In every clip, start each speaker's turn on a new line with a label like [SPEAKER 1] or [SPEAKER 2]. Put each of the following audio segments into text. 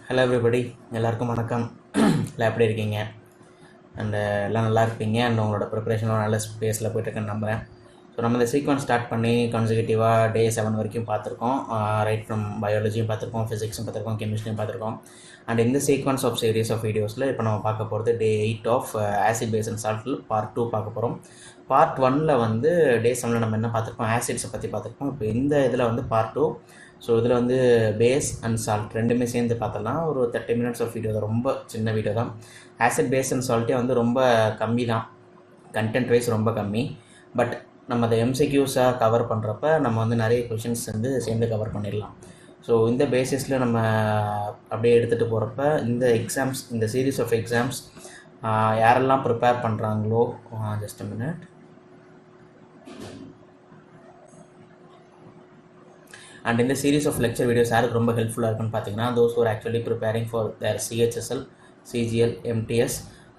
[SPEAKER 1] Hello everybody, எல்லாருக்கும் வணக்கம். எல்லாம் எப்படி இருக்கீங்க? அண்டு எல்லாம் நல்லா இருப்பீங்க. அண்ட் உங்களோட ப்ரிப்பரேஷனும் நல்ல ஸ்பேஸில் போய்ட்டுருக்குன்னு நம்புகிறேன். ஸோ நம்ம இந்த சீக்வன்ஸ் ஸ்டார்ட் பண்ணி கான்சிக்யூட்டிவாக டே 7 வரைக்கும் பார்த்துருக்கோம். ரைட் ஃப்ரம் பயாலஜியும் பார்த்துருக்கோம், ஃபிசிக்ஸும் பார்த்துருக்கோம், கெமிஸ்ட்ரியும் பார்த்துருக்கோம். அண்ட் இந்த சீக்வன்ஸ் ஆஃப் சீரீஸ் ஆஃப் வீடியோஸில் இப்போ நம்ம பார்க்க போகிறது day 8 of acid base and சால்ட்டில் பார்ட் 2 பார்க்க போகிறோம். பார்ட் 1ல் வந்து டே 7ல் நம்ம என்ன பார்த்துருக்கோம், ஆசிட்ஸை பற்றி பார்த்துருக்கோம். இப்போ இந்த இதில் வந்து பார்ட் 2. ஸோ இதில் வந்து பேஸ் அண்ட் சால்ட் ரெண்டுமே சேர்ந்து பார்த்தலாம். ஒரு 30 minutes ஆஃப் வீடியோ தான், ரொம்ப சின்ன வீடியோ தான். ஆசிட் பேஸ் அண்ட் சால்ட்டே வந்து ரொம்ப கம்மி தான், கண்டென்ட் வைஸ் ரொம்ப கம்மி. பட் நம்ம அதை எம்சிக்யூஸாக கவர் பண்ணுறப்ப நம்ம வந்து நிறைய கொஷின்ஸ் வந்து சேர்ந்து கவர் பண்ணிடலாம். ஸோ இந்த பேசிஸில் நம்ம அப்படியே எடுத்துகிட்டு போகிறப்ப இந்த எக்ஸாம்ஸ், இந்த சீரீஸ் ஆஃப் எக்ஸாம்ஸ் யாரெல்லாம் ப்ரிப்பேர் பண்ணுறாங்களோ, ஜஸ்ட் a minute. அண்ட் இந்த சீரீஸ் ஆஃப் லெக்சர் வீடியோஸ் யாருக்கு ரொம்ப ஹெல்ப்ஃபுல்லாக இருக்குன்னு பார்த்தீங்கன்னா, those who are actually preparing for their CHSL, CGL, MTS,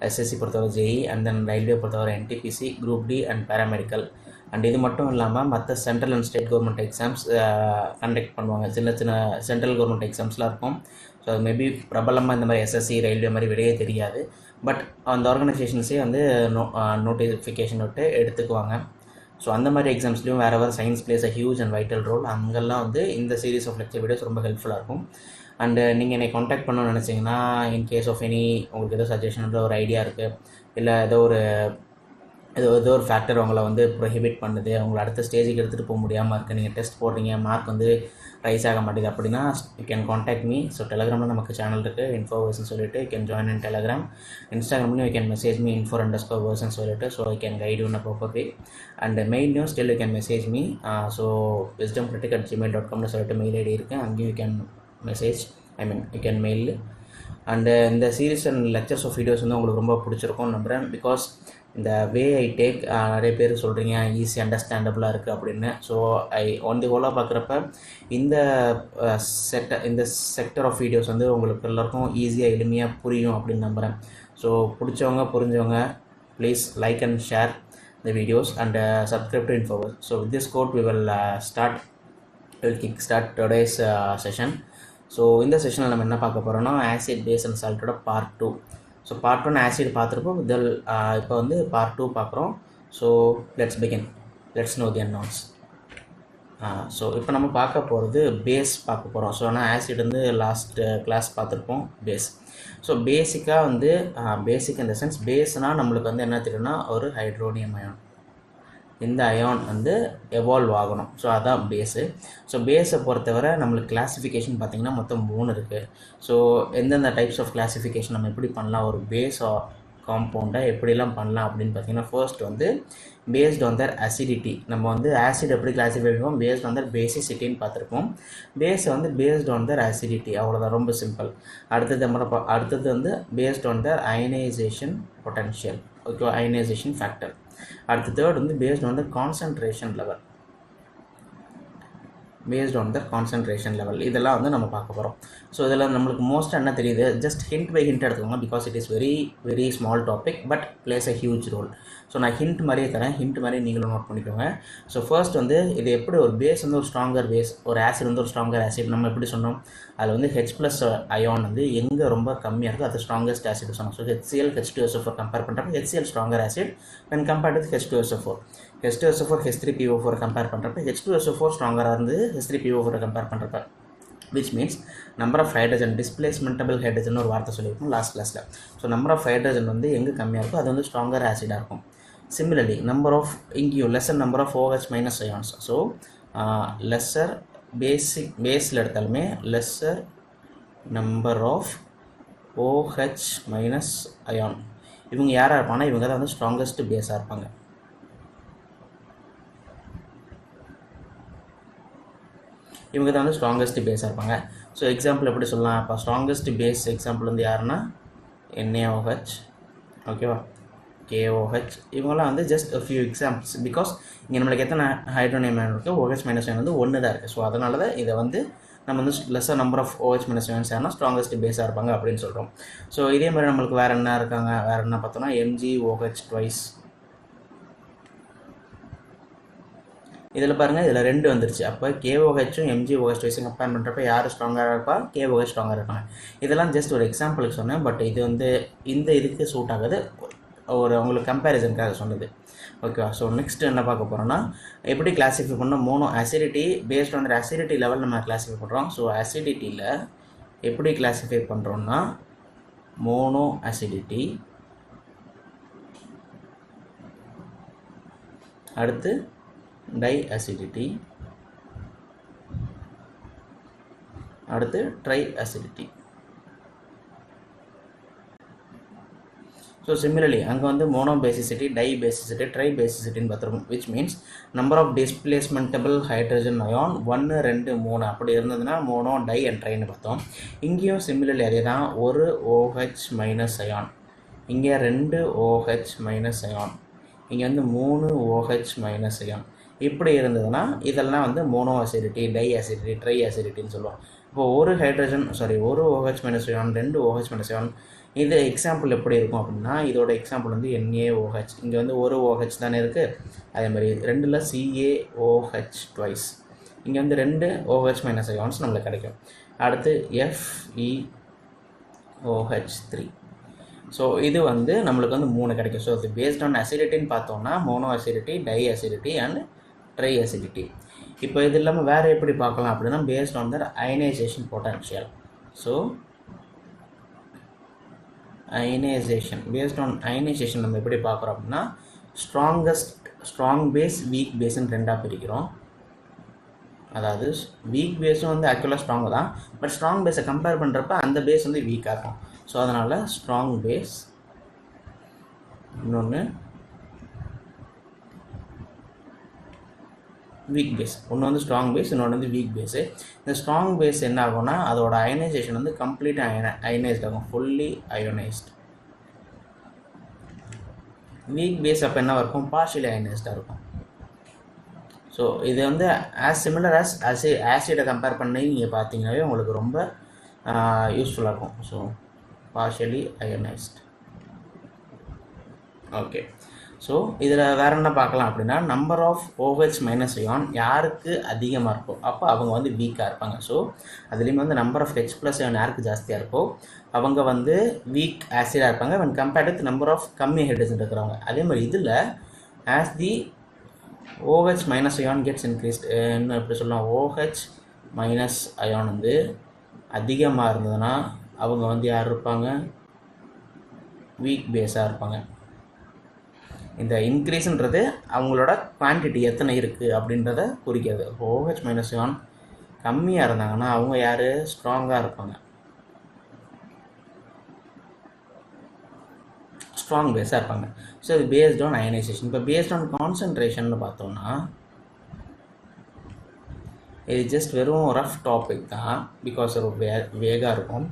[SPEAKER 1] SSC பொறுத்தவரை JEE, அண்ட் தென் ரயில்வே பொறுத்தவரை NTPC, group D and paramedical. And இது மட்டும் இல்லாமல் மற்ற central and state government exams conduct பண்ணுவாங்க. சின்ன சின்ன சென்ட்ரல் கவர்மெண்ட் எக்ஸாம்ஸ்லாம் இருக்கும். ஸோ அது மேபி பிரபலமாக இந்த மாதிரி SSC, ரயில்வே மாதிரி வெளியே தெரியாது. பட் அந்த ஆர்கனைசேஷன்ஸே வந்து நோட்டிஃபிகேஷன் விட்டு எடுத்துக்குவாங்க. ஸோ அந்த மாதிரி எக்ஸாம்ஸ்லையும் வேறு science plays a huge and vital role. அங்கெல்லாம் வந்து இந்த சீரீஸ் ஆஃப் லெக்சர் வீடியோஸ் ரொம்ப ஹெல்ப்ஃபுல்லாக இருக்கும். அண்டு நீங்கள் என்னை காண்டாக்ட் பண்ணணும்னு நினச்சிங்கன்னா, இன் கேஸ் ஆஃப் எனி உங்களுக்கு ஏதோ சஜஷன், ஒரு ஐடியா இருக்குது, இல்லை ஏதோ ஒரு ஃபேக்டர் உங்களை வந்து ப்ரொஹிபிட் பண்ணுது, உங்களை அடுத்த ஸ்டேஜுக்கு எடுத்துகிட்டு போக முடியாமல் இருக்குது, நீங்கள் டெஸ்ட் போடுறீங்க, மார்க் வந்து ரைஸ் ஆக மாட்டேது அப்படின்னா, you can contact me. So டெலகிராமில் நமக்கு சேனல் இருக்குது, இன்ஃபோவர்ஸ்ன்னு சொல்லிட்டு, you can join in Telegram. இன்ஸ்டாகிராம்லையும் you can message me info_verse சொல்லிட்டு. So I can guide you in a proper way. And மெயிலையும் still you can message me. So wisdomcritic@gmail.comனு சொல்லிட்டு மெயில் ஐடி இருக்குது, அங்கேயும் you can message, you can mail. And இந்த series and lectures of videos வந்து உங்களுக்கு ரொம்ப பிடிச்சிருக்கும்னு நம்புகிறேன். பிகாஸ் இந்த வே ஐ டேக், நிறைய பேர் சொல்கிறீங்க ஈஸி அண்டர்ஸ்டாண்டபுளாக இருக்குது அப்படின்னு. ஸோ ஒன் தி ஹோலாக பார்க்குறப்ப இந்த செக்டர் ஆஃப் வீடியோஸ் வந்து உங்களுக்கு எல்லாருக்கும் ஈஸியாக எளிமையாக புரியும் அப்படின்னு நம்புகிறேன். ஸோ பிடிச்சவங்க புரிஞ்சவங்க please like and share the videos and subscribe to Infowars. So with this quote we will kick start today's session. So இந்த செஷனில் நம்ம என்ன பார்க்க போகிறோம்னா, ஆசிட் பேஸ் அண்ட் சால்ட்டோட பார்ட் 2. ஸோ பார்ட் 1 ஆசிட் பார்த்துருப்போம், இப்போ வந்து பார்ட் 2 பார்க்குறோம். So let's know the announce. So இப்போ நம்ம பார்க்க போகிறது பேஸ் பார்க்க போகிறோம். ஸோ ஆனால் ஆசிட் வந்து லாஸ்ட் கிளாஸ் பார்த்துருப்போம் பேஸ். ஸோ பேசிக்காக வந்து பேசிக் இந்த சென்ஸ், பேஸ்னால் நம்மளுக்கு வந்து என்ன தெரியும்னா, ஒரு ஹைட்ரோனியம் அயான். இந்த அயான் வந்து எவால்வ் ஆகணும். ஸோ அதான் பேஸு. ஸோ பேஸை பொறுத்தவரை நம்மளுக்கு கிளாஸிஃபிகேஷன் பார்த்திங்கன்னா மொத்தம் 3 இருக்குது. ஸோ எந்தெந்த டைப்ஸ் ஆஃப் கிளாஸிஃபிகேஷன் நம்ம எப்படி பண்ணலாம், ஒரு பேஸ் காம்பவுண்டை எப்படிலாம் பண்ணலாம் அப்படின்னு பார்த்தீங்கன்னா, ஃபர்ஸ்ட் வந்து பேஸ்ட் ஆன் தர் அசிடிட்டி. நம்ம வந்து ஆசிட் எப்படி கிளாஸிஃபை பண்ணுவோம், பேஸ்ட் ஆன் தர் பேசிசிட்டின்னு பார்த்துருப்போம். பேஸை வந்து பேஸ்ட் ஆன் தர் அசிடிட்டி, அவ்வளோதான், ரொம்ப சிம்பிள். அடுத்தது வந்து based on their ionization potential, okay, ionization factor. அடுத்த தேர்ட் வந்து based on the concentration level, இதெல்லாம் வந்து நம்ம பார்க்க போகிறோம். ஸோ இதில் நம்மளுக்கு மோஸ்ட்டாக என்ன தெரியுது, ஜஸ்ட் ஹிண்ட் பை ஹிண்ட் எடுத்துக்கோங்க, because it is very very small topic but plays a huge role. So நான் ஹிண்ட் மாதிரியே தரேன், ஹிண்ட் மாதிரி நீங்களும் நோட் பண்ணிக்கோங்க. ஸோ ஃபர்ஸ்ட் வந்து இது எப்படி ஒரு பேஸ் வந்து ஒரு ஸ்ட்ராங்கர் பேஸ், ஒரு ஆசிட் வந்து ஒரு ஸ்ட்ராங்கர் ஆசிட், நம்ம எப்படி சொன்னோம், அதில் வந்து H+ அயான் வந்து எங்கே ரொம்ப கம்மியாக இருக்குது அது ஸ்ட்ராங்கஸ்ட் ஆசிட் சொன்னோம். ஸோ HCl H2SO4 கம்பேர் பண்ணுறப்ப HCl stronger acid when compared with H2SO4. H3PO4 compare பண்ணுறப்ப H2SO4 ஸ்ட்ராங்கராக இருந்து H3PO4 கம்பேர் பண்ணுறப்ப, which means number of hydrogen, displacementable hydrogen ஒரு வார்த்தை சொல்லியிருக்கோம் லாஸ்ட் கிளாஸில். ஸோ நம்பர் ஆஃப் ஹைட்ரஜன் வந்து எங்கே கம்மியாக இருக்கோ அது வந்து ஸ்ட்ராங்கர் ஆசிடாக இருக்கும். சிமிலர்லி நம்பர் ஆஃப் இங்கேயும் lesser number of OH- ions. So lesser பேஸில் எடுத்தாலுமே lesser number of OH- ion, இவங்க யாராக இருப்பாங்கன்னா இவங்க தான் வந்து ஸ்ட்ராங்கஸ்ட் பேஸாக இருப்பாங்க. இவங்க தான் வந்து ஸ்ட்ராங்கஸ்ட் பேஸாக இருப்பாங்க. ஸோ எக்ஸாம்பிள் எப்படி சொல்லலாம், இப்போ ஸ்ட்ராங்கஸ்ட் பேஸ் எக்ஸாம்பிள் வந்து யாருன்னா NaOH, ஓகேவா, KOH, இவங்களாம் வந்து just a few examples. Because இங்கே நம்மளுக்கு எத்தனை ஹைட்ரோனியம் அயான் இருக்குது, OH- அயான் வந்து 1 தான் இருக்குது. ஸோ அதனால தான் இதை வந்து நம்ம வந்து lesser number of OH- ions யாருன்னா ஸ்ட்ராங்கஸ்ட் பேஸாக இருப்பாங்க அப்படின்னு சொல்கிறோம். ஸோ இதே மாதிரி நம்மளுக்கு வேறு என்ன இருக்காங்க, வேறு என்ன பார்த்தோம்னா MgOH twice, இதில் பாருங்கள், இதில் 2 வந்துருச்சு. அப்போ KOHம் MgOH ட்வைஸும் கம்பேர் பண்ணுறப்ப யார் ஸ்ட்ராங்காக இருப்பா? KOH ஸ்ட்ராங்காக இருப்பாங்க. இதெல்லாம் ஜஸ்ட் ஒரு எக்ஸாம்பிளுக்கு சொன்னேன். பட் இது வந்து இந்த இதுக்கு சூட் ஆகுது, ஒரு உங்களுக்கு கம்பேரிசனுக்காக சொன்னது. ஓகேவா? ஸோ நெக்ஸ்ட் என்ன பார்க்க போகிறோம்னா, எப்படி கிளாஸிஃபை பண்ணோம்? Mono acidity based on acidity level நம்ம கிளாஸிஃபை பண்ணுறோம். ஸோ அசிடிட்டியில் எப்படி கிளாஸிஃபை பண்ணுறோம்னா, மோனோ அசிடிட்டி, அடுத்து டை அசிடிட்டி, அடுத்து ட்ரை அசிடிட்டி. ஸோ சிமிலர்லி அங்கே வந்து mono basicity, di basicity, tri பேசிசிட்டின்னு பார்த்துருக்கோம். Which means number of displaceable hydrogen ion 1, 2, 3 அப்படி இருந்ததுன்னா மோனோ, டை அண்ட் ட்ரைன்னு பார்த்தோம். இங்கேயும் சிமிலர்லி அதே தான். ஒரு OH மைனஸ் அயான், இங்கே 2 OH மைனஸ் அயான், இங்கே வந்து 3 OH மைனஸ் அயான். இப்படி இருந்ததுன்னா இதெல்லாம் வந்து mono acidity, di acidity, tri அசிடிட்டின்னு சொல்லுவோம். இப்போ ஒரு ஒரு OH minus ion, 2 OH minus ion. இது எக்ஸாம்பிள் எப்படி இருக்கும் அப்படின்னா, இதோட எக்ஸாம்பிள் வந்து NaOH. இங்கே வந்து ஒரு OH தானே இருக்குது. அதே மாதிரி 2ல் CaOH ட்வைஸ். இங்கே வந்து 2 OH மைனஸ் அயான்ஸ் நம்மளுக்கு கிடைக்கும். அடுத்து FeOH3. ஸோ இது வந்து நம்மளுக்கு வந்து 3 கிடைக்கும். ஸோ இது பேஸ்ட் ஆன் அசிடிட்டின்னு பார்த்தோம்னா mono acidity, di acidity and tri acidity. இப்போ இது இல்லாமல் வேறு எப்படி பார்க்கலாம் அப்படின்னா, based on their ionization potential. So ionization, based on ionization நம்ம எப்படி பார்க்குறோம் அப்படின்னா, ஸ்ட்ராங் பேஸ், வீக் பேஸ்ன்னு 2ஆக பிரிக்கிறோம். அதாவது வீக் பேஸும் வந்து ஆக்சுவலாக ஸ்ட்ராங்கு தான், பட் ஸ்ட்ராங் பேஸை கம்பேர் பண்ணுறப்ப அந்த பேஸ் வந்து வீக்காக இருக்கும். ஸோ அதனால் ஸ்ட்ராங் பேஸ், இன்னொன்று வீக் பேஸ். ஒன்று வந்து ஸ்ட்ராங் பேஸ், இன்னொன்று வந்து வீக் பேஸு. இந்த ஸ்ட்ராங் பேஸ் என்ன ஆகும்னா அதோட அயனைசேஷன் வந்து கம்ப்ளீட்டாக அயனைஸ்ட் ஆகும், ஃபுல்லி அயோனைஸ்ட். வீக் பேஸ் அப்போ என்ன இருக்கும்? பார்ஷியலி அயனைஸ்டாக இருக்கும். ஸோ இது வந்து ஆஸ் சிமிலர் ஆசிடை கம்பேர் பண்ணி நீங்கள் பார்த்தீங்கன்னாவே உங்களுக்கு ரொம்ப யூஸ்ஃபுல்லாக இருக்கும். So partially ionized. Okay. So இதில் வேறு என்ன பார்க்கலாம் அப்படின்னா, number of OH minus ion யாருக்கு அதிகமாக இருக்கோ அப்போ அவங்க வந்து வீக்காக இருப்பாங்க. ஸோ அதுலேயும் வந்து number of H plus ion யாருக்கு ஜாஸ்தியாக இருக்கோ அவங்க வந்து வீக் ஆசிடாக இருப்பாங்க when compared with number of கம்மி ஹைட்ரஜன் இருக்கிறவங்க. அதே மாதிரி இதில் as the OH minus ion gets increased, இன்னும் எப்படி சொல்லலாம், OH மைனஸ் அயான் வந்து அதிகமாக இருந்ததுன்னா அவங்க வந்து யார் இருப்பாங்க? வீக் பேஸாக இருப்பாங்க. இந்த இன்க்ரீஸ்ன்றது அவங்களோட குவான்டிட்டி எத்தனை இருக்குது அப்படின்றத குறிக்கிறது. OH மைனஸ் அயான் கம்மியாக இருந்தாங்கன்னா அவங்க யார்? ஸ்ட்ராங்காக இருப்பாங்க, ஸ்ட்ராங் பேஸாக இருப்பாங்க. ஸோ இது பேஸ்ட் ஆன் அயனைசேஷன். இப்போ பேஸ்ட் ஆன் கான்சன்ட்ரேஷன் பார்த்தோம்னா இது ஜஸ்ட் வெறும் ரஃப் டாபிக் தான், பிகாஸ் ஒரு வேகாக இருக்கும்.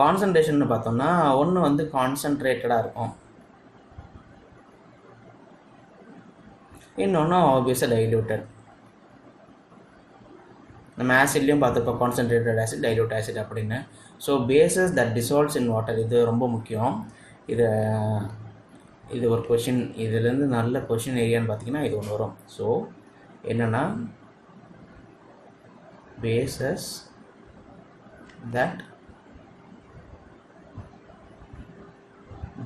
[SPEAKER 1] கான்சன்ட்ரேஷன் பார்த்தோம்னா ஒன்று வந்து கான்சன்ட்ரேட்டடாக இருக்கும், இன்னொன்று ஆப்வியஸாக டைல்யூட்டட். நம்ம ஆசிட்லேயும் பார்த்துருப்போம் கான்சன்ட்ரேட்டட் ஆசிட், டைல்யூட் ஆசிட் அப்படின்னு. So bases that dissolves in water, இது ரொம்ப முக்கியம். இது ஒரு கொஷின், இதுலேருந்து நல்ல கொஷின் ஏரியான்னு பார்த்தீங்கன்னா இது ஒன்று வரும். ஸோ என்னென்னா, bases that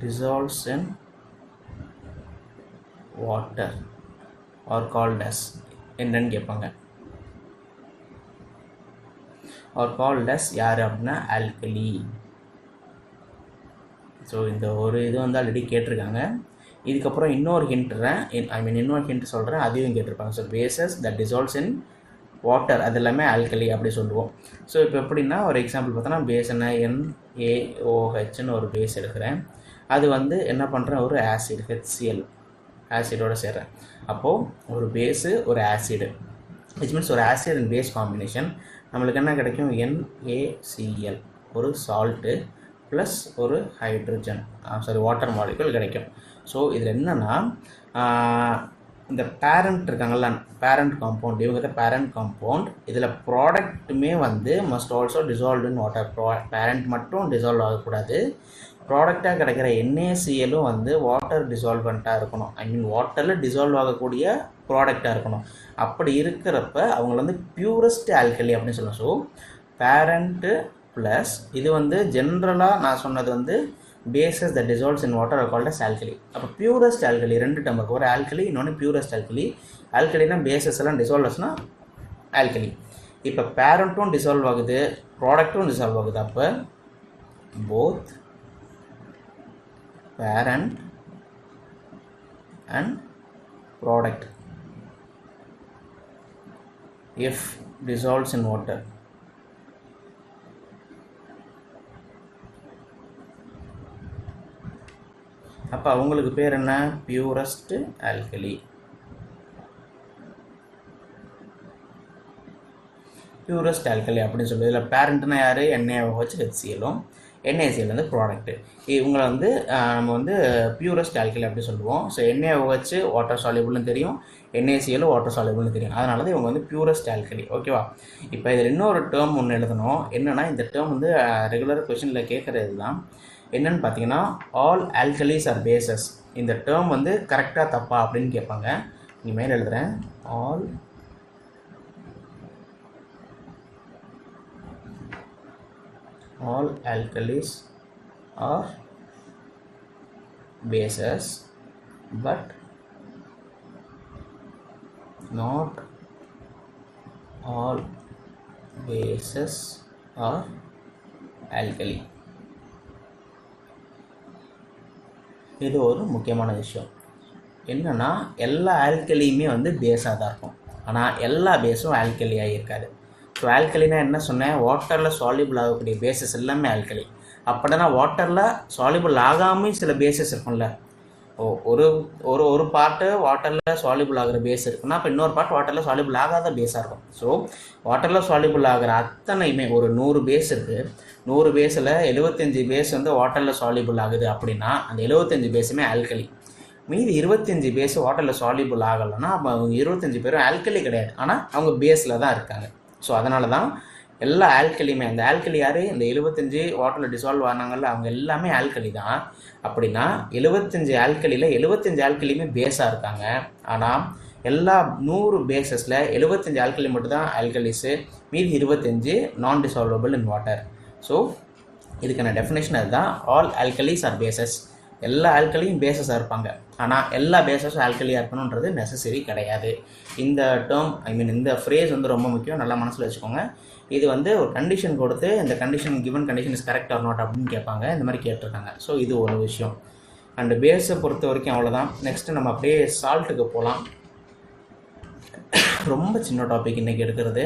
[SPEAKER 1] dissolves in water or called as என்னன்னு கேட்பாங்க. or called as யார் அப்படின்னா ஆல்கலி. ஸோ இந்த ஒரு இது வந்து ஆல்ரெடி கேட்டிருக்காங்க. இதுக்கப்புறம் இன்னொரு ஹிண்ட் சொல்கிறேன், அதையும் கேட்டிருப்பாங்க. So bases that dissolves in water அது எல்லாமே ஆல்கலி அப்படி சொல்லுவோம். ஸோ இப்போ எப்படின்னா ஒரு எக்ஸாம்பிள் பார்த்தோன்னா, பேஸ் என்ன NaOHன்னு ஒரு பேஸ் எடுக்கிறேன். அது வந்து என்ன பண்ணுறேன், ஒரு ஆசிட் HCl ஆசிடோடு சேர்றேன். அப்போது ஒரு பேஸு ஒரு ஆசிடு, விச் மீன்ஸ் ஒரு ஆசிட் அண்ட் பேஸ் காம்பினேஷன். நம்மளுக்கு என்ன கிடைக்கும்? NaCl, ஒரு சால்ட்டு ப்ளஸ் ஒரு ஹைட்ரஜன் வாட்டர் மாலிகுல் கிடைக்கும். ஸோ இதில் என்னென்னா, இந்த பேரண்ட் இருக்காங்கல்ல, பேரண்ட் காம்பவுண்ட், இவங்க தான் பேரண்ட் காம்பவுண்ட். இதில் ப்ராடக்ட்டுமே வந்து must also dissolve in water. Parent மட்டும் டிசால்வ் ஆகக்கூடாது, ப்ராடக்டாக கிடைக்கிற NaClலும் வந்து வாட்டர் டிசால்வெண்ட்டாக இருக்கணும். ஐ மீன் வாட்டரில் டிசால்வ் ஆகக்கூடிய ப்ராடக்டாக இருக்கணும். அப்படி இருக்கிறப்ப அவங்கள வந்து பியூரஸ்ட் ஆல்கலி அப்படின்னு சொல்லலாம். ஸோ பேரண்ட்டு ப்ளஸ் இது வந்து ஜென்ரலாக நான் சொன்னது வந்து bases the dissolves in water are called as alkali. அப்போ பியூரஸ்ட் ஆல்கலி 2 டேர்ம் இருக்குது. ஒரு ஆல்கலி, இன்னொன்று பியூரஸ்ட் ஆல்கலி. ஆல்கலினா பேசஸ் எல்லாம் டிசால்வ்ஸ்னா ஆல்கலி. இப்போ பேரண்ட்டும் டிசால்வ் ஆகுது, ப்ராடக்ட்டும் டிசால்வ் ஆகுது. அப்போ both parent and product if dissolves in water அப்போ அவங்களுக்கு பேர் என்ன? Purest alkali. பியூரஸ்ட் ஆல்கலி அப்படின்னு சொல்லி இதில் பேரண்ட்னா யார்? NaOH NaCl வந்து ப்ராடக்ட்டு. இவங்களை வந்து நம்ம வந்து பியூரஸ்ட் ஆல்கலி அப்படி சொல்லுவோம். ஸோ NaOH வாட்டர் சால்யூபிள்னு தெரியும், NaCl வாட்டர் சால்யூபிள்னு தெரியும். அதனால தான் இவங்க வந்து பியூரஸ்ட் ஆல்கலி. ஓகேவா? இப்போ இதில் இன்னொரு டேர்ம் ஒன்று எழுதணும். என்னென்னா இந்த டேர்ம் வந்து ரெகுலர் கொஷனில் கேட்குறது தான். என்னென்னு பார்த்தீங்கன்னா ஆல் ஆல்கலிஸ் ஆர் பேசஸ். இந்த டேர்ம் வந்து கரெக்டாக தப்பா அப்படின்னு கேட்பாங்க. நீ மேலே எழுதுகிறேன். all alkalis are bases but not all bases are alkali. இது ஒரு முக்கியமான விஷயம். என்னன்னா எல்லா ஆல்கலியுமே வந்து பேஸாக தான் இருக்கும், ஆனால் எல்லா பேஸும் ஆல்கலியாக இருக்காது. ஸோ ஆல்கலினா என்ன சொன்னேன்? வாட்டரில் சால்யூபிள் ஆகக்கூடிய பேசஸ் எல்லாமே ஆல்கலி. அப்படின்னா வாட்டரில் சால்யூபிள் ஆகாமல் சில பேசஸ் இருக்கும்ல. ஒரு ஒரு ஒரு பார்ட்டு வாட்டரில் சால்யூபிள் ஆகிற பேஸ் இருக்குன்னா அப்போ இன்னொரு பார்ட் வாட்டரில் சால்யூபிள் ஆகாத பேஸாக இருக்கும். ஸோ வாட்டரில் சால்யூபிள் ஆகிற அத்தனையுமே ஒரு 100 பேஸ் இருக்குது. 100 பேஸில் 75 பேஸ் வந்து வாட்டரில் சால்யூபிள் ஆகுது அப்படின்னா அந்த 75 பேஸுமே ஆல்கலி. மீதி 25 பேஸ் வாட்டரில் சால்யூபிள் ஆகலைன்னா அப்போ அவங்க 25 பேரும் ஆல்கலி கிடையாது, ஆனால் அவங்க பேஸில் தான் இருக்காங்க. ஸோ அதனால தான் எல்லா ஆல்கலியுமே, அந்த ஆல்கலி யார்? இந்த 75 வாட்டரில் டிசால்வ் ஆனாங்கல்ல, அவங்க எல்லாமே ஆல்கலி தான். அப்படின்னா 75 ஆல்கலியில் 75 ஆல்கலியுமே பேஸாக இருக்காங்க. ஆனால் எல்லா 100 பேசஸில் 75 ஆல்கலி மட்டும் தான் ஆல்கலிஸு, மீதி 25 non dissolvable in water. So இதுக்கான டெஃபினேஷன் அதுதான். All alkalis are bases. எல்லா ஆல்கலியும் பேசஸாக இருப்பாங்க, ஆனால் எல்லா பேசஸும் ஆல்கலியாக இருக்கணுன்றது நெசசரி கிடையாது. இந்த டேர்ம் இந்த ஃப்ரேஸ் வந்து ரொம்ப முக்கியம், நல்லா மனசில் வச்சுக்கோங்க. இது வந்து ஒரு கண்டிஷன் கொடுத்து இந்த condition given condition is correct R not அப்படின்னு கேட்பாங்க. இந்த மாதிரி கேட்டிருக்காங்க. ஸோ இது ஒரு விஷயம். அண்டு பேஸை பொறுத்த வரைக்கும் அவ்வளோதான். நெக்ஸ்ட்டு நம்ம அப்படியே சால்ட்டுக்கு போகலாம். ரொம்ப சின்ன டாபிக் இன்றைக்கி எடுக்கிறது.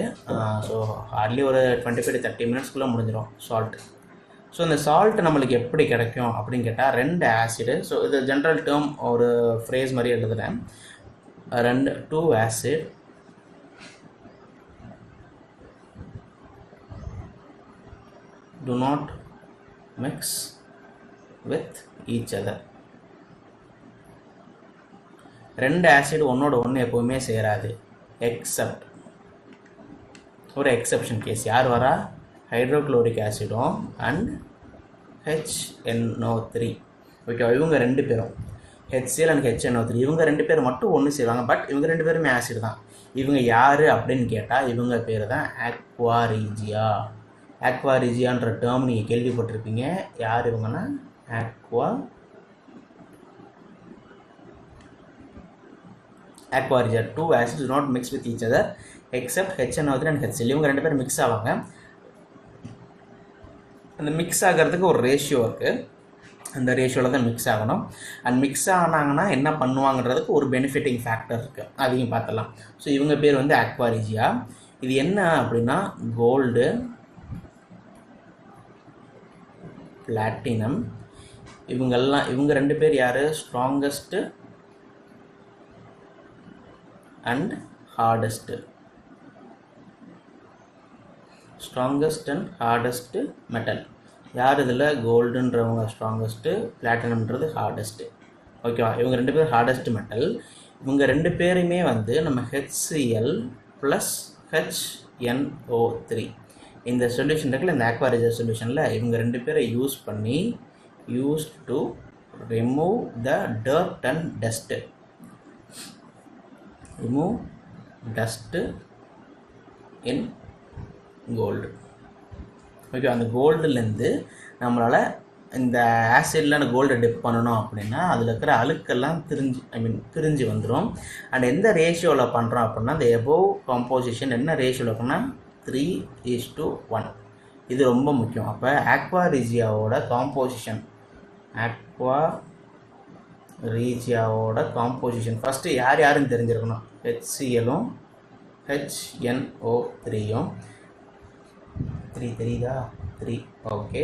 [SPEAKER 1] ஸோ ஹார்ட்லி ஒரு 25 to 30 மினிட்ஸ்க்குள்ளே முடிஞ்சிடும் சால்ட். ஸோ இந்த சால்ட் நம்மளுக்கு எப்படி கிடைக்கும் அப்படின்னு கேட்டால் 2 ஆசிடு. ஸோ இது ஜென்ரல் டேர்ம் ஒரு ஃப்ரேஸ் மாதிரி எழுதுகிறேன். 2 acid do not mix with each other. 2 acid ஒன்னோட ஒன்று எப்போவுமே சேராது, எக்ஸப்ட் ஒரு எக்ஸப்ஷன் கேஸ். யார் வரா? Hydrochloric ஆசிடும் and HNO3. ஓகே, இவங்க 2 பேரும் HCl அண்ட் HNO3 இவங்க 2 பேர் மட்டும் ஒன்று செய்வாங்க. பட் இவங்க 2 பேருமே ஆசிட் தான். இவங்க யார் அப்படின்னு கேட்டால் இவங்க பேர் தான் ஆக்வா ரீஜியா. ஆக்வா ரீஜியான்ற டேர்ம் நீங்கள் கேள்விப்பட்டிருப்பீங்க. யார் இவங்கன்னா aqua ரீஜியா. 2 acids do not mix with each other except HNO3 and HCl. இவங்க 2 பேரும் மிக்ஸ் ஆவாங்க. அந்த மிக்ஸ் ஆகிறதுக்கு ஒரு ரேஷியோ இருக்குது, அந்த ரேஷியோவில் தான் மிக்ஸ் ஆகணும். அண்ட் மிக்ஸ் ஆனாங்கன்னா என்ன பண்ணுவாங்கன்றதுக்கு ஒரு பெனிஃபிட்டிங் ஃபேக்டர் இருக்குது, அதையும் பார்த்துலாம். ஸோ இவங்க பேர் வந்து ஆக்வா ரீஜியா. இது என்ன அப்படின்னா கோல்டு, பிளாட்டினம். இவங்க 2 பேர் யார்? Strongest and hardest. Strongest and hardest metal. யார் இதில்? கோல்டுன்றவங்க ஸ்ட்ராங்கஸ்ட்டு, பிளாட்டினம்ன்றது ஹார்டஸ்ட்டு. ஓகேவா? இவங்க 2 பேர் ஹார்டஸ்ட் மெட்டல். இவங்க 2 பேருமே வந்து நம்ம HCl + HNO3 இந்த சொல்யூஷன் இருக்குல்ல, இந்த ஆக்வா ரீஜியா சொல்யூஷனில் இவங்க 2 பேரை யூஸ் பண்ணி used to remove the dirt and dust. Remove dust in gold. Okay, அந்த கோல்டுலேருந்து நம்மளால் இந்த ஆசிட்லாம் கோல்டை டிப் பண்ணணும் அப்படின்னா அதில் இருக்கிற அழுக்கெல்லாம் பிரிஞ்சு வந்துடும். அண்ட் எந்த ரேஷியோவில் பண்ணுறோம் அப்படின்னா இந்த எபோவ் காம்போசிஷன் என்ன ரேஷியோவில் இருக்குன்னா 3:1. இது ரொம்ப முக்கியம். அப்போ ஆக்வா ரீஜியாவோட காம்போசிஷன் ஃபஸ்ட்டு யாருன்னு தெரிஞ்சிருக்கணும். HClலும் HNO3யும் 3 தெரியுதா? 3. ஓகே,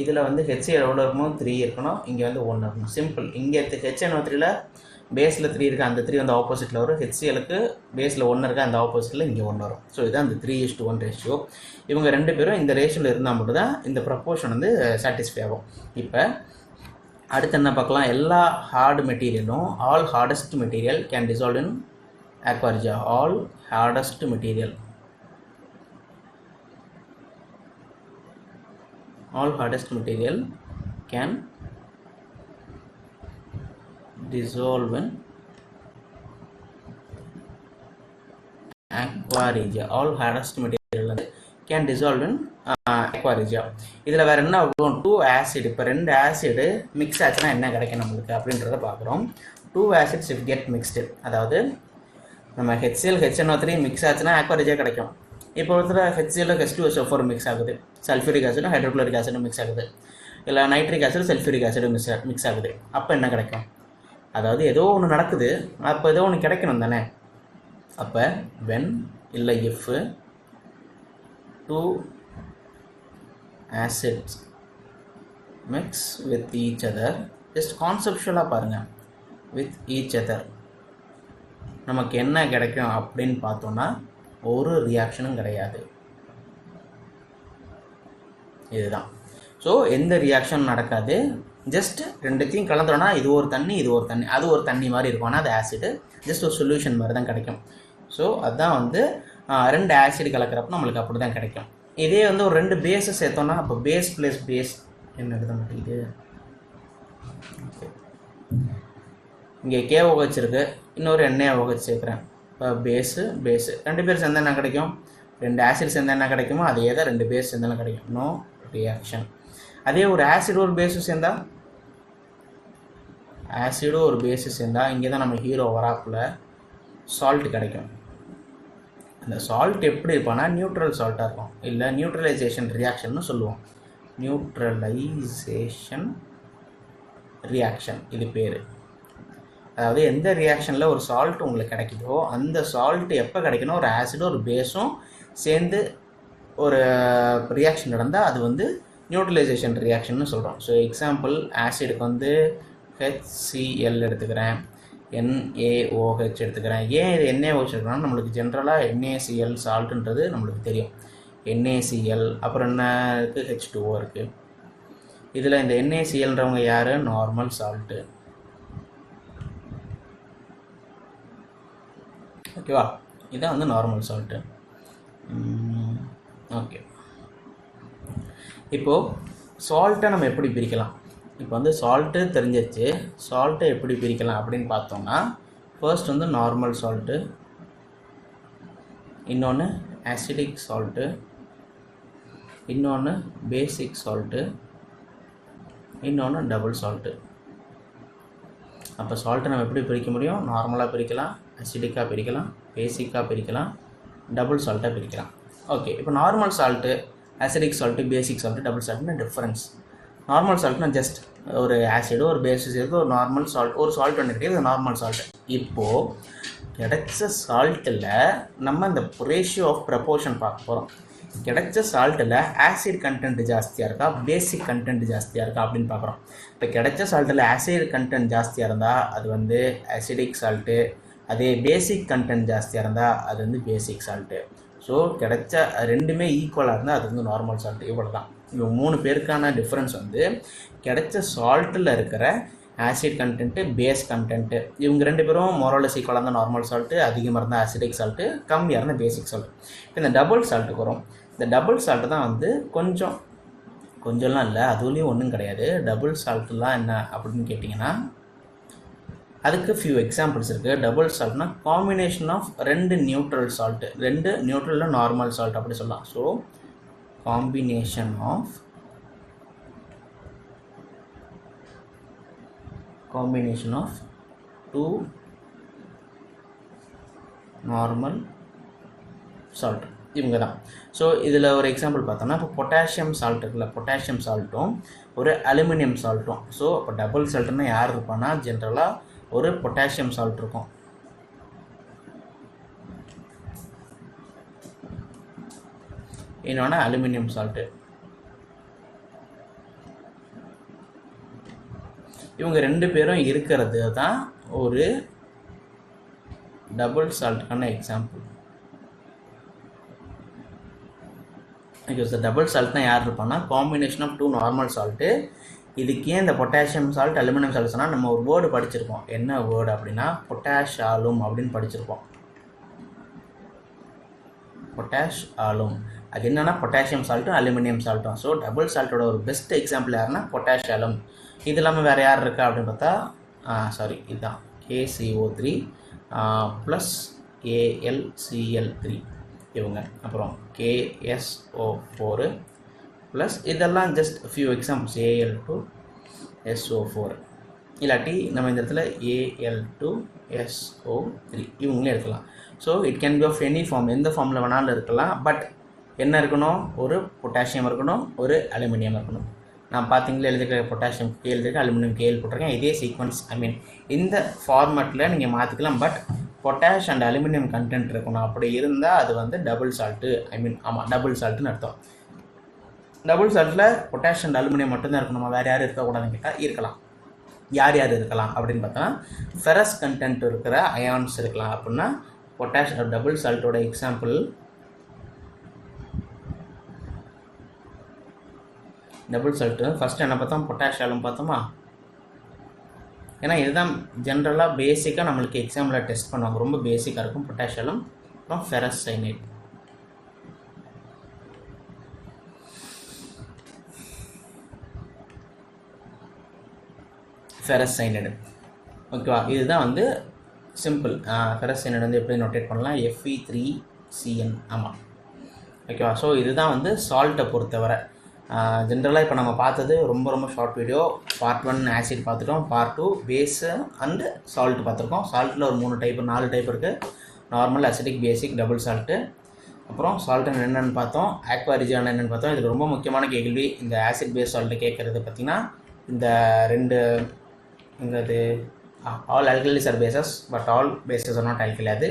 [SPEAKER 1] இதில் வந்து HCl எவ்வளோ இருக்கணும்? 3 இருக்கணும். இங்கே வந்து 1 இருக்கணும். சிம்பிள். இங்கே HNO3ல பேஸில் 3 இருக்குது, அந்த 3 வந்து ஆப்போசிட்டில் வரும். HClக்கு பேஸில் 1 இருக்குது, அந்த ஆப்போசிட்டில் இங்கே 1 வரும். ஸோ இதுதான் அந்த 3:1 ரேஷியோ. இவங்க 2 பேரும் இந்த ரேஷியோவில் இருந்தால் மட்டும் தான் இந்த ப்ரப்போர்ஷன் வந்து சாட்டிஸ்ஃபை ஆகும். இப்போ அடுத்து என்ன பார்க்கலாம்? எல்லா ஹார்டு மெட்டீரியலும் all hardest material can dissolve in aqua regia. All hardest material can dissolve in aqua regia. All hardest material can dissolve in aqua regia. இதில் வேறு என்ன ஆகும்? 2 ஆசிட். இப்போ 2 ஆசிடு மிக்ஸ் ஆச்சுன்னா என்ன கிடைக்கும் நம்மளுக்கு அப்படின்றத பார்க்குறோம். 2 acids if get mixed, அதாவது நம்ம HCl HNO3 மிக்ஸ் ஆச்சுன்னா aqua regia கிடைக்கும். இப்போ ஒருத்தர் HCl H2SO4 மிக்ஸ் ஆகுது, சல்ஃபியூரிக் ஆசிடும் ஹைட்ரோக்ளோரிக் ஆசிடும் மிக்ஸ் ஆகுது, இல்லை நைட்ரிக் ஆசிடும் சல்ஃபியூரிக் ஆசிடும் மிக்ஸ் ஆகுது. அப்போ என்ன கிடைக்கும்? அதாவது ஏதோ ஒன்று நடக்குது, அப்போ ஏதோ ஒன்று கிடைக்கணும் தானே. அப்போ when இல்லை if 2 acids mix with each other, just கான்செப்ஷுவலாக பாருங்கள், with each other நமக்கு என்ன கிடைக்கும் அப்படின்னு பார்த்தோன்னா ஒரு ரியாக்ஷனும் கிடையாது. இதுதான். ஸோ எந்த ரியாக்ஷனும் நடக்காது. ஜஸ்ட் ரெண்டுத்தையும் கலந்துறோன்னா இது ஒரு தண்ணி, இது ஒரு தண்ணி, அது ஒரு தண்ணி மாதிரி இருக்கும். ஆனால் அது ஆசிடு ஜஸ்ட் ஒரு சொல்யூஷன் மாதிரி தான் கிடைக்கும். ஸோ அதுதான் வந்து 2 ஆசிட் கலக்கிறப்ப நம்மளுக்கு அப்படி தான் கிடைக்கும். இதே வந்து ஒரு 2 பேஸை சேர்த்தோன்னா அப்போ பேஸ் ப்ளஸ் பேஸ் என்ன எழுத மாட்டேங்குது. இங்கே KOH இருக்குது, இன்னொரு NaOH சேர்க்குறேன். இப்போ பேஸு 2 பேர் சேர்ந்தால் என்ன கிடைக்கும்? 2 ஆசிட் சேர்ந்தால் என்ன கிடைக்குமோ அதே தான் 2 பேஸ் சேர்ந்தாலும் கிடைக்கும். No reaction. அதே ஒரு ஆசிட் ஒரு பேஸு சேர்ந்தால் இங்கே தான் நம்ம ஹீரோ வராப்பில் சால்ட் கிடைக்கும். அந்த சால்ட் எப்படி இருப்பான்னா நியூட்ரல் சால்ட்டாக இருக்கும், இல்லை நியூட்ரலைசேஷன் ரியாக்ஷன்னு சொல்லுவோம். நியூட்ரலைசேஷன் ரியாக்ஷன் இது பேர். அதாவது எந்த ரியாக்ஷனில் ஒரு சால்ட் உங்களுக்கு கிடைக்குதோ அந்த சால்ட் எப்போ கிடைக்கணும்? ஒரு ஆசிடும் ஒரு பேஸும் சேர்ந்து ஒரு ரியாக்ஷன் நடந்தால் அது வந்து நியூட்ரலைசேஷன் ரியாக்ஷன்னு சொல்கிறோம். ஸோ எக்ஸாம்பிள் ஆசிடுக்கு வந்து HCl எடுத்துக்கிறேன், NaOH எடுத்துக்கிறேன். ஏன் இது NaOH எடுக்கிறோம்னா நம்மளுக்கு ஜென்ரலாக NaCl சால்ட்டுன்றது நம்மளுக்கு தெரியும். NaCl அப்புறம் என்ன இருக்குது? H2O இருக்குது. இதில் இந்த NaClன்றவங்க யார்? Normal salt. ஓகேவா? இதான் வந்து நார்மல் சால்ட்டு. ஓகே, இப்போது சால்ட்டை நம்ம எப்படி பிரிக்கலாம்? இப்போ வந்து சால்ட்டு தெரிஞ்சிருச்சு. சால்ட்டை எப்படி பிரிக்கலாம் அப்படின்னு பார்த்தோம்னா ஃபர்ஸ்ட் வந்து நார்மல் சால்ட்டு, இன்னொன்று ஆசிடிக் சால்ட்டு, இன்னொன்று பேசிக் சால்ட்டு, இன்னொன்று டபுள் சால்ட்டு. அப்போ சால்ட்டை நம்ம எப்படி பிரிக்க முடியும்? நார்மலாக பிரிக்கலாம், அசிடிக்காக பிரிக்கலாம், பேசிக்காக பிரிக்கலாம், டபுள் சால்ட்டாக பிரிக்கலாம். ஓகே, இப்போ normal salt, acidic salt, basic salt, double சால்ட்டுன்னு டிஃப்ரென்ஸ். நார்மல் சால்ட்னா ஜஸ்ட் ஒரு ஆசிடு ஒரு பேஸு சேர்த்து ஒரு நார்மல் சால்ட், ஒரு சால்ட் ஒன்று கிடையாது, நார்மல் சால்ட்டு. இப்போது கிடைச்ச சால்ட்டில் நம்ம இந்த ரேஷியோ ஆஃப் ப்ரப்போர்ஷன் பார்க்க போகிறோம். கிடைச்ச சால்ட்டில் ஆசிட் கண்டென்ட் ஜாஸ்தியாக இருக்கா, பேசிக் கண்டென்ட் ஜாஸ்தியாக இருக்கா அப்படின்னு பார்க்குறோம். இப்போ கிடைச்ச சால்ட்டில் ஆசிட் கண்டென்ட் ஜாஸ்தியாக இருந்தால் அது வந்து ஆசிடிக் சால்ட்டு, அதே பேசிக் கண்டென்ட் ஜாஸ்தியாக இருந்தால் அது வந்து பேசிக் சால்ட்டு. ஸோ கிடைச்ச ரெண்டுமே ஈக்குவலாக இருந்தால் அது வந்து நார்மல் சால்ட்டு. இவ்வளோ தான். இவங்க 3 பேருக்கான டிஃப்ரென்ஸ் வந்து கிடைச்ச சால்ட்டில் இருக்கிற ஆசிட் கண்டென்ட்டு, பேஸ் கண்டென்ட்டு. இவங்க 2 பேரும் மோரலஸ் ஈக்குவலாக இருந்தால் நார்மல் சால்ட்டு, அதிகமாக இருந்தால் ஆசிடிக் சால்ட்டு, கம்மியாக இருந்தால் பேசிக் சால்ட்டு. இப்போ இந்த டபுள் சால்ட்டுக்கு வரும். இந்த டபுள் சால்ட்டு தான் வந்து கொஞ்சம் கொஞ்சம்லாம் இல்லை, அதுலேயும் ஒன்றும் கிடையாது. டபுள் சால்ட்லாம் என்ன அப்படின்னு கேட்டிங்கன்னா அதுக்கு ஃபியூ எக்ஸாம்பிள்ஸ் இருக்குது. டபுள் சால்ட்னா காம்பினேஷன் ஆஃப் 2 நியூட்ரல் சால்ட்டு, 2 நியூட்ரலில் நார்மல் சால்ட் அப்படி சொல்லலாம். So combination of two normal salt இவங்க தான். ஸோ இதில் ஒரு எக்ஸாம்பிள் பார்த்தோம்னா இப்போ பொட்டாசியம் சால்ட் இருக்குல்ல, பொட்டாசியம் சால்ட்டும் ஒரு அலுமினியம் சால்ட்டும். ஸோ இப்போ டபுள் சால்ட்னா யார் இருப்பான்னா ஜென்ரலாக ஒரு பொட்டாசியம் சால்ட் இருக்கும், இன்னொன்று அலுமினியம் சால்ட்டு. இவங்க 2 பேரும் இருக்கிறது தான் ஒரு டபுள் சால்ட்டுக்கான எக்ஸாம்பிள். ஓகே சார், டபுள் சால்ட்னா யார் இருப்பான்னா காம்பினேஷன் ஆஃப் 2 நார்மல் சால்ட்டு. இதுக்கு ஏன் இந்த பொட்டாசியம் சால்ட் அலுமினியம் சால்ட் சொன்னால் நம்ம ஒரு வேர்டு படிச்சிருப்போம். என்ன வேர்டு அப்படின்னா பொட்டாஷ் ஆலும் அப்படின்னு படிச்சிருப்போம். பொட்டாஷ் ஆலும் அது என்னன்னா பொட்டாசியம் சால்ட்டும் அலுமினியம் சால்ட்டும். ஸோ டபுள் சால்ட்டோட ஒரு பெஸ்ட் எக்ஸாம்பிள் யாருன்னா பொட்டாஷ் ஆலும். இது இல்லாமல் வேறு யார் இருக்கா அப்படின்னு பார்த்தா இதுதான் KCO3 ப்ளஸ் AlCl3 இவங்க. அப்புறம் KSO4 ப்ளஸ் இதெல்லாம் ஜஸ்ட் ஃபியூ எக்ஸாம்பிள்ஸ், Al2SO4 இல்லாட்டி நம்ம இந்த இடத்துல Al2SO3 இவங்களே இருக்கலாம். So it can be of any form, எந்த ஃபார்மில் வேணாலும் இருக்கலாம். பட் என்ன இருக்கணும், ஒரு பொட்டாசியம் இருக்கணும், ஒரு அலுமினியம் இருக்கணும். நான் பார்த்தீங்களா எழுதிருக்க பொட்டாசியம் கே எழுதிருக்கேன், அலுமினியம் கேள் போட்டிருக்கேன். இதே சீக்வன்ஸ் இந்த ஃபார்மேட்டில் நீங்கள் மாற்றிக்கலாம். But potash and aluminium content இருக்கணும். அப்படி இருந்தால் அது வந்து டபுள் சால்ட்டு, ஆமாம் டபுள் சால்ட்டுன்னு அர்த்தம். டபுள் சால்ட்டில் பொட்டாஷ் அண்ட் அலுமினியம் மட்டும்தான் இருக்கணுமா, வேறு யாரும் இருக்கக்கூடாதுன்னு கேட்டால் இருக்கலாம். யார் யார் இருக்கலாம் அப்படின்னு பார்த்தா ஃபெரஸ் கண்டென்ட் இருக்கிற அயான்ஸ் இருக்கலாம். அப்படின்னா பொட்டாஷ் டபுள் சால்ட்டோட எக்ஸாம்பிள் டபுள் சால்ட்டு. ஃபஸ்ட்டு என்ன பார்த்தோம், பொட்டாஷ் ஆலும் பார்த்தோமா. ஏன்னா இதுதான் ஜென்ரலாக பேசிக்காக நம்மளுக்கு எக்ஸாமில் டெஸ்ட் பண்ணுவாங்க, ரொம்ப பேசிக்காக இருக்கும் பொட்டாஷ் ஆலும். அப்புறம் ஃபெரஸ் சைனைட். ஃபெரஸ் சைனைடு ஓகேவா. இதுதான் வந்து சிம்பிள். ஃபெரஸ் சைனைடு வந்து எப்படி நோட்டேட் பண்ணலாம், Fe3Cn. ஆமாம் ஓகேவா. ஸோ இதுதான் வந்து சால்ட்டை பொறுத்தவரை. ஜென்ரலாக இப்போ நம்ம பார்த்தது ரொம்ப ஷார்ட் வீடியோ. பார்ட் 1 ஆசிட் பார்த்துட்டோம், பார்ட் 2 பேஸு அண்டு சால்ட் பார்த்துருக்கோம். சால்ட்டில் ஒரு 4 டைப் இருக்குது, நார்மல், அசிடிக், பேசிக், டபுள் சால்ட்டு. அப்புறம் சால்ட்டு என்னென்னு பார்த்தோம், ஆக்வா ரிஜியானா என்னென்னு பார்த்தோம். இதில் ரொம்ப முக்கியமான கேள்வி இந்த ஆசிட் பேஸ் சால்ட்டு கேட்குறது பார்த்திங்கன்னா இந்த 2 இங்கிறது all alkalis are bases but all bases are not alkali. அது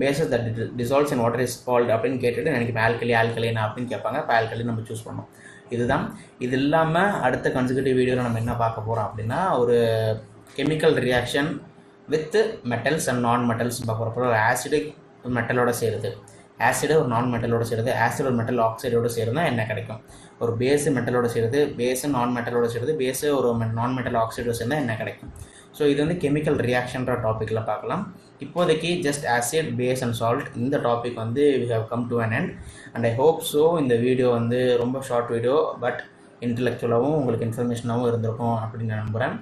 [SPEAKER 1] bases that dissolves in water is called அப்படின்னு கேட்டுட்டு எனக்கு ஆல்கலைனா அப்படின்னு கேட்பாங்க. இப்போ ஆல்கலி நம்ம சூஸ் பண்ணோம். இதுதான். இது இல்லாமல் அடுத்த கன்செக்யூட்டிவ் வீடியோவில் நம்ம என்ன பார்க்க போகிறோம் அப்படின்னா ஒரு chemical reaction with metals and நான் மெட்டல்ஸ் பார்க்க போகிறோம். ஒரு ஆசிடிக் மெட்டலோட சேருது, ஆசிடு ஒரு நான் மெட்டலோட சேருது, ஆசிட் ஒரு மெட்டல் ஆக்சைடோட சேருந்தா என்ன கிடைக்கும், ஒரு பேஸு மெட்டலோட சேருது, பேஸு நான் மெட்டலோட சேருது, பேஸு ஒரு நான் மெட்டல் ஆக்சைடோட சேர்ந்தால் என்ன கிடைக்கும். ஸோ இது வந்து கெமிக்கல் ரியாக்ஷன்ற டாப்பிக்கில் பார்க்கலாம். இப்போதைக்கு just acid, base and salt இந்த டாபிக் வந்து we have come to an end. And I hope so இந்த வீடியோ வந்து ரொம்ப ஷார்ட் வீடியோ பட் இன்டெலெக்சுவலாகவும் உங்களுக்கு இன்ஃபர்மேஷனாகவும் இருந்திருக்கும் அப்படின்னு நான் நம்புகிறேன்.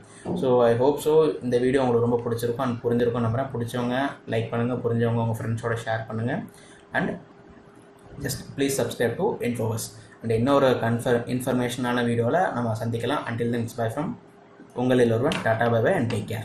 [SPEAKER 1] ஸோ ஐ ஹோப் ஸோ இந்த வீடியோ உங்களுக்கு ரொம்ப பிடிச்சிருக்கும் அண்ட் புரிஞ்சிருக்கும் நம்புகிறேன். பிடிச்சவங்க லைக் பண்ணுங்கள், புரிஞ்சவங்க உங்கள் ஃப்ரெண்ட்ஸோட ஷேர் பண்ணுங்கள். And just please subscribe to Infoverse. And இன்னொரு இன்ஃபர்மேஷனான வீடியோவில் நம்ம சந்திக்கலாம். அன்டில் தென் பை ஃப்ரம் உங்களில் ஒருவன். Tata bye bye and take care.